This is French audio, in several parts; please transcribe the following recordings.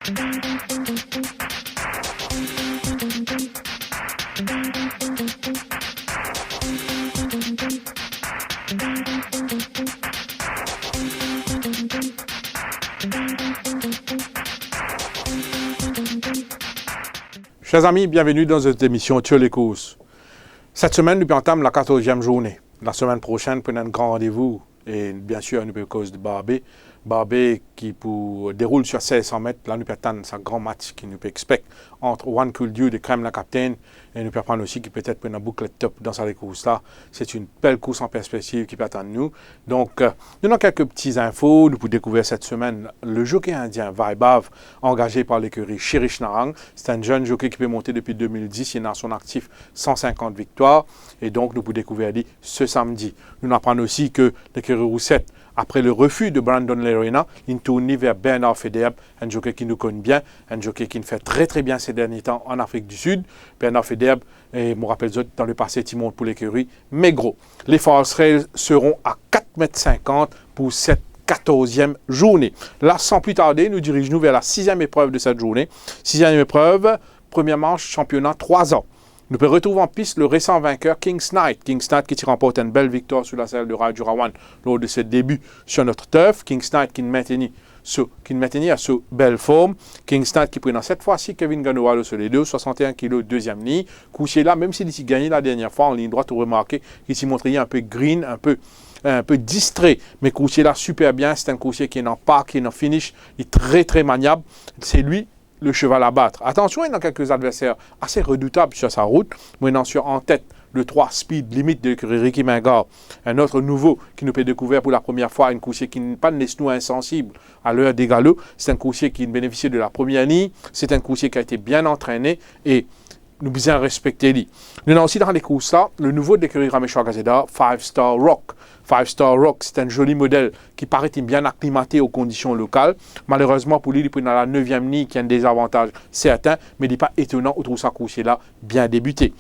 Chers amis, bienvenue dans cette émission sur les courses. Cette semaine, nous entame la 14e journée. La semaine prochaine, nous avons un grand rendez-vous et bien sûr, nous avons cause de Barbé. Barbé qui déroule sur 1600 mètres. Là, nous avons un grand match qui nous peut expecter entre One Cool Dew de Crème la Capitaine et nous avons aussi qui peut-être prendre un boucle top dans cette course-là. C'est une belle course en perspective qui peut attendre nous. Donc, nous avons quelques petites infos. Nous pouvons découvrir cette semaine le jockey indien Vaibav, engagé par l'écurie Shirish Narang. C'est un jeune jockey qui peut monter depuis 2010. Il a son actif 150 victoires. Et donc, nous pouvons découvrir ce samedi. Nous apprenons aussi que l'écurie Roussette, après le refus de Brandon Lerena, il tourne vers Bernard Fedeb, un jockey qui nous connaît bien, un jockey qui nous fait très très bien ces derniers temps en Afrique du Sud. Bernard Fedeb, et je me rappelle dans le passé, il monte pour l'écurie, mais gros. Les Force Rails seront à 4,50 m pour cette 14e journée. Là, sans plus tarder, nous dirigeons vers la 6e épreuve de cette journée. 6e épreuve, première manche, championnat 3 ans. Nous pouvons retrouver en piste le récent vainqueur King's Knight. King's Knight qui remporte une belle victoire sur la selle de Rajurawan lors de ses débuts sur notre turf. King's Knight qui nous maintenait à ce belle forme. King's Knight qui prenait cette fois-ci Kevin Ganoa sur les deux, 61 kg, deuxième ligne. Couché là, même s'il a gagné la dernière fois en ligne droite, vous remarquez qu'il s'y montrait un peu green, un peu distrait, mais couché là super bien. C'est un couché qui est en parc, qui est en finish, il est très très maniable. C'est lui le cheval à battre. Attention, il y a quelques adversaires assez redoutables sur sa route. Maintenant, en tête, le 3 Speed Limit de Ricky Mingard. Un autre nouveau qui nous peut découvrir pour la première fois, une coursier qui n'est pas de nous insensible à l'heure des galops. C'est un coursier qui bénéficie de la première ligne. C'est un coursier qui a été bien entraîné et nous bien respecter lui. Nous avons aussi dans les courses là, le nouveau de l'écurie Rameshwar Gazeta, 5 Star Rock. 5 Star Rock, c'est un joli modèle qui paraît bien acclimaté aux conditions locales. Malheureusement, pour lui, il est dans la 9e ligne qui a un désavantage certain, mais il n'est pas étonnant au trouve sa course là bien débuté.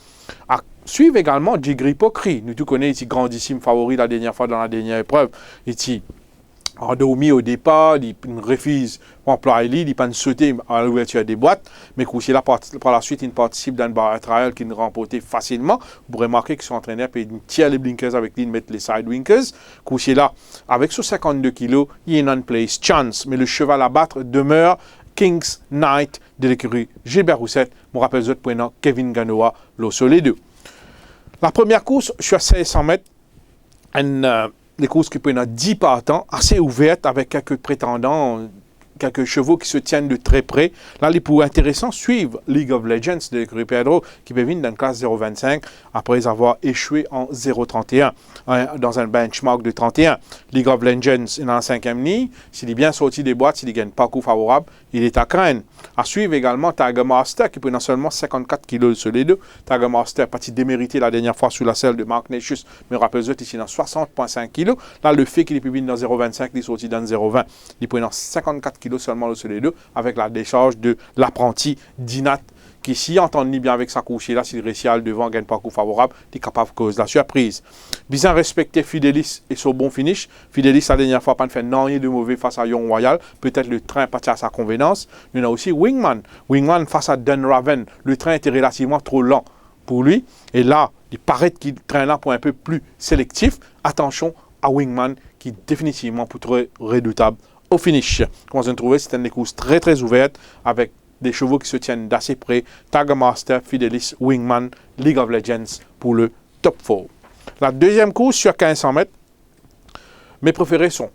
À suivre également Jigri Pokri. Nous tous connaissons ici grandissime favori la dernière fois dans la dernière épreuve. Ici, endormi au départ, il refuse employer, il ne peut pas sauter à l'ouverture des boîtes, mais Coursier là, par la suite, il participe dans un trial qu'il remporte facilement. Vous pourrez remarquer que son entraîneur peut tirer les blinkers avec lui, il met les side winkers. Coursier là, avec ses 52 kg, il y a une on-place chance, mais le cheval à battre demeure King's Knight de l'écurie Gilbert Roussette. Je me rappelle autres prénom Kevin Ganoa, sur les deux. La première course, je suis à 1600 mètres. Les courses qui prennent 10 partants, assez ouvertes avec quelques prétendants, quelques chevaux qui se tiennent de très près. Là, les pour intéressants suivent League of Legends de l'écurie Pedro qui peut venir dans le classe 0,25 après avoir échoué en 0,31 dans un benchmark de 31. League of Legends est dans la 5e ligne. S'il est bien sorti des boîtes, s'il gagne pas coup favorable, il est à craindre. À suivre également Tiger Master qui prend seulement 54 kg sur les deux. Tiger Master parti démérité la dernière fois sur la selle de Mark Nechus, mais rappelez-vous ici dans 60,5 kg. Là, le fait qu'il est pu dans 0,25, il est sorti dans 0,20. Il prend 54 kg seulement sur les deux avec la décharge de l'apprenti Dinat qui, s'y entend ni bien avec sa course là, s'il réussit à le devant, gagne pas coup favorable, il est capable de cause la surprise. Bien respecter Fidelis et son bon finish. Fidelis, la dernière fois, pas fait rien de mauvais face à Young Royal. Peut-être le train parti à sa convenance. Nous avons aussi Wingman. Wingman face à Dunraven. Le train était relativement trop lent pour lui. Et là, il paraît qu'il traîne là pour un peu plus sélectif. Attention à Wingman qui est définitivement pour très redoutable au finish. Comme vous avez trouvé, c'est une course très très ouverte avec des chevaux qui se tiennent d'assez près. Tiger Master, Fidelis, Wingman, League of Legends pour le top 4. La deuxième course sur 1500 mètres, mes préférés sont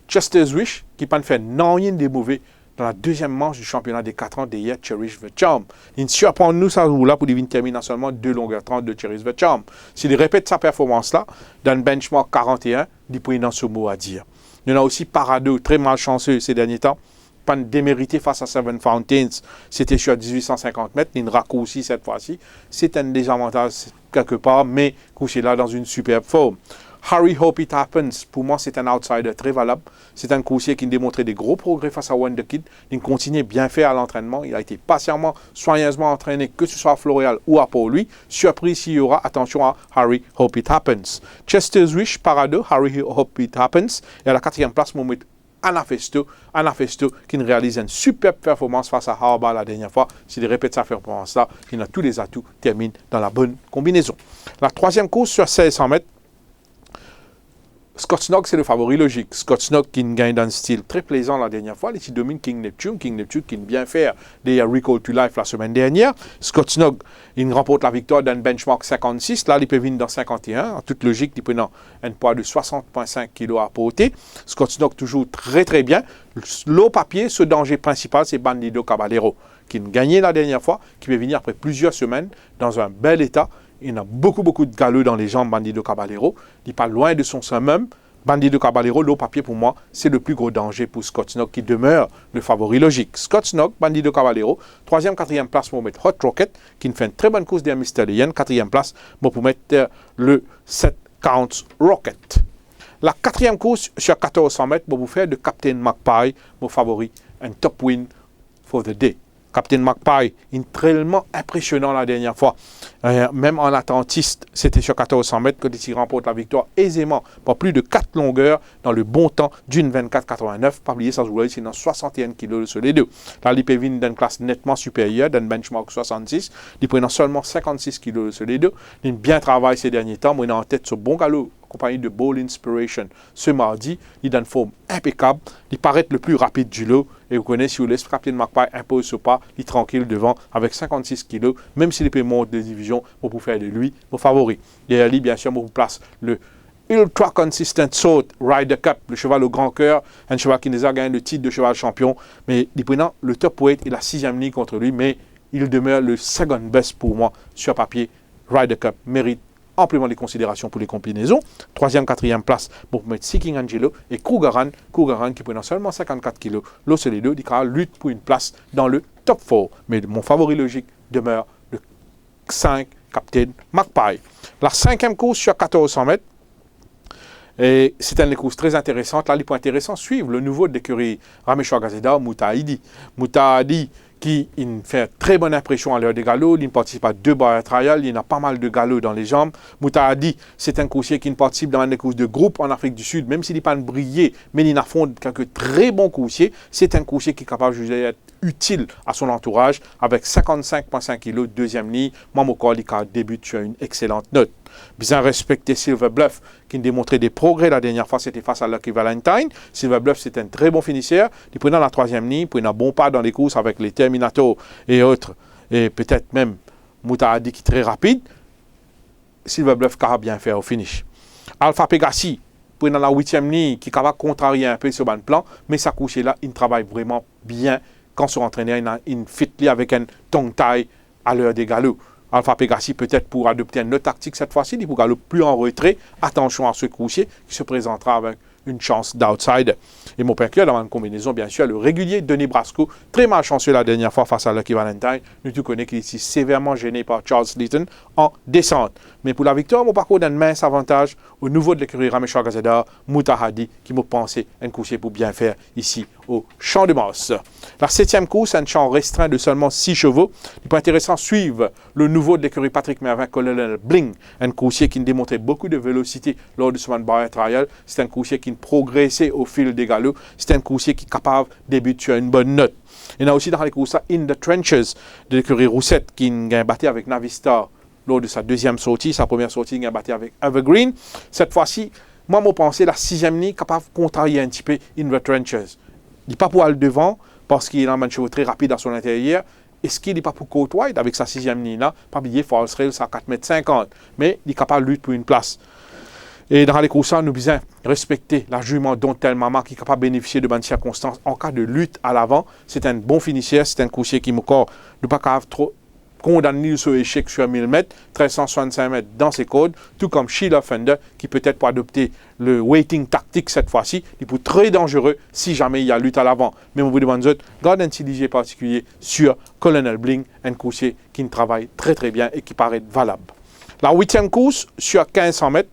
Chester's Wish, qui n'a pas fait rien de mauvais dans la deuxième manche du championnat des 4 ans d'hier, Cherish the Charm. Il surprend nous ça là pour lui terminer seulement 2 longueurs 30 de Cherish the Charm. S'il répète sa performance là, dans le benchmark 41, il peut dans ce mot à dire. Il y en a aussi Parado, très malchanceux ces derniers temps. Pas démérité face à Seven Fountains. C'était sur 1850 mètres. Il raccourci cette fois-ci. C'est un désavantage quelque part, mais couché là dans une superbe forme. Harry Hope It Happens, pour moi, c'est un outsider très valable. C'est un coursier qui a démontré des gros progrès face à Wonder Kid. Il continue bien fait à l'entraînement. Il a été patiemment, soigneusement entraîné, que ce soit à Floréal ou à Port-Louis. Surprise s'il y aura, attention à Harry Hope It Happens. Chester's Wish, Parado, Harry Hope It Happens. Et à la 4e place, Anna Festo qui réalise une superbe performance face à Harbaugh la dernière fois. S'il répète sa performance-là, il a tous les atouts, termine dans la bonne combinaison. La troisième course sur 1600 mètres, Scott Snock, c'est le favori logique. Scott Snock qui gagne dans un style très plaisant la dernière fois. Il domine King Neptune qui vient faire des Recall to Life la semaine dernière. Scott Snock, il remporte la victoire d'un benchmark 56. Là, il peut venir dans 51. En toute logique, il peut avoir un poids de 60,5 kg à porter. Scott Snock toujours très très bien. L'eau papier, ce danger principal, c'est Bandido Caballero qui a gagné la dernière fois, qui peut venir après plusieurs semaines dans un bel état. Il a beaucoup de galeux dans les jambes, Bandido Caballero. Il n'est pas loin de son summum. Bandido Caballero, l'eau papier pour moi, c'est le plus gros danger pour Scott Snock qui demeure le favori logique. Scott Snock, Bandido Caballero, 3e, 4e place pour mettre Hot Rocket, qui fait une très bonne course derrière Mr. Lyon, 4e place pour mettre le 7 Counts Rocket. La 4e course sur 1400 mètres pour vous faire de Captain Magpie, mon favori, un top win for the day. Captain Magpie, tellement impressionnant la dernière fois. Même en attentiste, c'était sur 1400 mètres que il remporte la victoire aisément, par plus de 4 longueurs, dans le bon temps d'une 24,89. Pas oublier ça, c'est dans 61 kg sur les deux. Là, il peut venir d'une classe nettement supérieure, d'un benchmark 66. Il peut dans seulement 56 kg sur les deux. Il a bien travaillé ces derniers temps. Moi, il est en tête ce bon galop, accompagné de Ball Inspiration. Ce mardi, il a une forme impeccable. Il paraît le plus rapide du lot. Et vous connaissez, si vous laissez Captain Magpie impose ce pas, il est tranquille devant avec 56 kg, même s'il peut monter des divisions, vous pouvez faire de lui vos favoris. Derrière lui, bien sûr, on vous place le Ultra Consistent Sort Ryder Cup, le cheval au grand cœur, un cheval qui nous a gagné le titre de cheval champion, mais il prend le top weight et la 6e ligne contre lui, mais il demeure le second best pour moi sur papier. Ryder Cup mérite amplement les considérations pour les combinaisons. 3e, 4e place pour mettre Seeking Angelo et Krugerrand qui prend seulement 54 kg. L'eau, c'est les deux, il lutte pour une place dans le top 4. Mais mon favori logique demeure le 5, Captain Magpie. La 5e course sur 1400 mètres, et c'est une course très intéressante. Là, les points intéressants suivent le nouveau de l'écurie Rameshwar Gazeda, Moutahidi. Moutahidi qui fait très bonne impression à l'heure des galops. Il participe à 2 barrières trials. Il a pas mal de galops dans les jambes. Moutahadi, c'est un coursier qui participe dans des courses de groupe en Afrique du Sud, même s'il n'est pas brillé, mais il affronte quelques très bons coursiers. C'est un coursier qui est capable d'être utile à son entourage avec 55,5 kg, 2e ligne. Moi, mon corps, il débute sur une excellente note. Bien respecté Silver Bluff, qui a démontré des progrès la dernière fois, c'était face à Lucky Valentine. Silver Bluff, c'est un très bon finisseur. Il prend la 3e ligne, il prend un bon pas dans les courses avec les Terminator et autres, et peut-être même Moutahadi qui est très rapide. Silver Bluff qui a bien fait au finish. Alpha Pegasi, pour dans la 8e ligne, qui est capable de contrarier un peu sur le plan, mais sa couche là, il travaille vraiment bien quand son entraîneur il fit avec un tongue tie à l'heure des galops. Alpha Pegasi peut-être pour adopter une autre tactique cette fois-ci, il pourra le plus en retrait. Attention à ce couchier qui se présentera avec une chance d'outside. Et mon père dans une combinaison, bien sûr, le régulier Denis Brasco, très malchanceux la dernière fois face à Lucky Valentine. Nous tous connaissons qu'il est ici sévèrement gêné par Charles Litton en descente. Mais pour la victoire, mon parcours d'un mince avantage au niveau de l'écurie Rameshwar Gazeda, Moutahadi, qui m'a pensé un couchier pour bien faire ici au Champ de Mars. La 7e course, un champ restreint de seulement 6 chevaux. Il peut intéressant suivre le nouveau de l'écurie Patrick Mervin, Colonel Bling, un coursier qui démontrait beaucoup de vélocité lors de son barrière trial. C'est un coursier qui progressait au fil des galops. C'est un coursier qui est capable de débuter sur une bonne note. Il y a aussi dans les courses In the Trenches de l'écurie Roussette qui a battu avec Navistar lors de sa 2e sortie. Sa première sortie, il a battu avec Evergreen. Cette fois-ci, moi, je pensais la 6e ligne capable de contrarier un petit peu In the Trenches. Il n'est pas pour aller devant parce qu'il a un chevaux très rapide à son intérieur. Est-ce qu'il n'est pas pour Court White avec sa 6e ligne-là? Pas oublier False Rails à 4,50 m. Mais il est capable de lutter pour une place. Et dans les courses, nous devons respecter la jument dont tel maman qui est capable de bénéficier de bonnes circonstances en cas de lutte à l'avant. C'est un bon finisseur, c'est un coursier qui me corps ne pas trop condamné sur échec sur 1000 mètres, 1365 mètres dans ses codes, tout comme Sheila Fender qui peut-être pour adopter le waiting tactique cette fois-ci, il peut être très dangereux si jamais il y a lutte à l'avant. Mais au bout de bonnes autres, garde un petit particulier sur Colonel Bling, un coursier qui travaille très très bien et qui paraît valable. La 8e course sur 1500 mètres,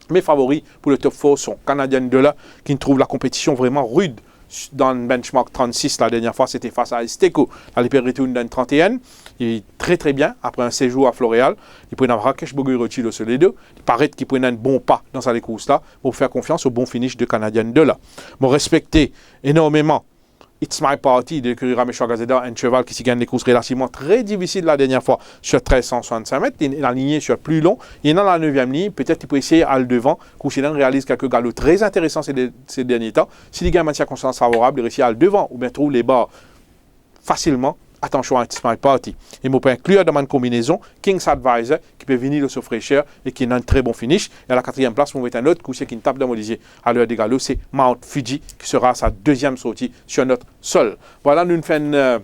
mes favoris pour le top 4 sont Canadian Dollar qui trouve la compétition vraiment rude dans le benchmark 36 la dernière fois, c'était face à Esteco. Dans les péritournes d'un 31, il est très très bien après un séjour à Floréal. Il peut avoir Rakesh Bogoy-Rotilo sur les deux. Il paraît qu'il peut un bon pas dans sa course là pour faire confiance au bon finish de Canadien de là. Moi, respecter énormément It's My Party de l'écurie Rameshwar Gazeda, un cheval qui s'y gagne des courses relativement très difficiles la dernière fois sur 1365 mètres. Il est aligné sur plus long. Il est dans la 9e ligne. Peut-être qu'il peut essayer à le devant. Kouchidan réalise quelques galops très intéressants ces derniers temps. S'il gagne un circonstance favorable, il réussit à le devant ou bien trouve les barres facilement. Attention à It's My Party. Il peut inclure dans une combinaison King's Advisor qui peut venir le fraîcheur et qui a un très bon finish. Et à la 4e place, on va mettre un autre coucher qui tape dans Molisier à l'heure des galops. C'est Mount Fuji qui sera sa 2e sortie sur notre sol. Voilà, nous faisons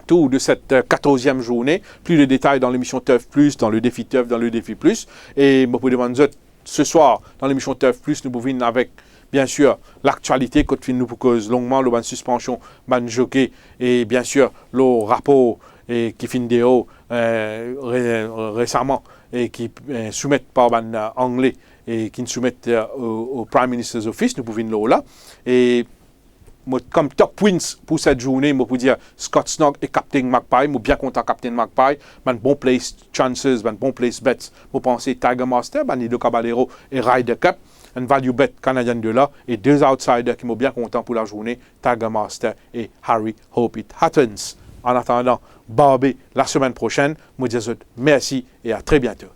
tour de cette 14e journée. Plus de détails dans l'émission Teuf Plus, dans le défi Teuf, dans le défi Plus. Et je vous demande ce soir, dans l'émission Teuf Plus, nous pouvons avec bien sûr, l'actualité, quand nous propose longuement, la suspension, le jockey, et bien sûr, le rapport qui finit récemment et qui soumettent par anglais et qui nous soumettent au Prime Minister's Office, nous pouvons le là. Et comme top wins pour cette journée, je peux dire Scott Snug et Captain Magpie. Je suis bien content Captain Magpie. Man bon place chances, man bon place bets. Je pense Tiger Master, Nido Caballero et Ryder Cup. Un value bet canadien de là. Et 2 outsiders qui sont bien contents pour la journée, Tiger Master et Harry Hope It Happens. En attendant, Barbie la semaine prochaine. Je vous dis merci et à très bientôt.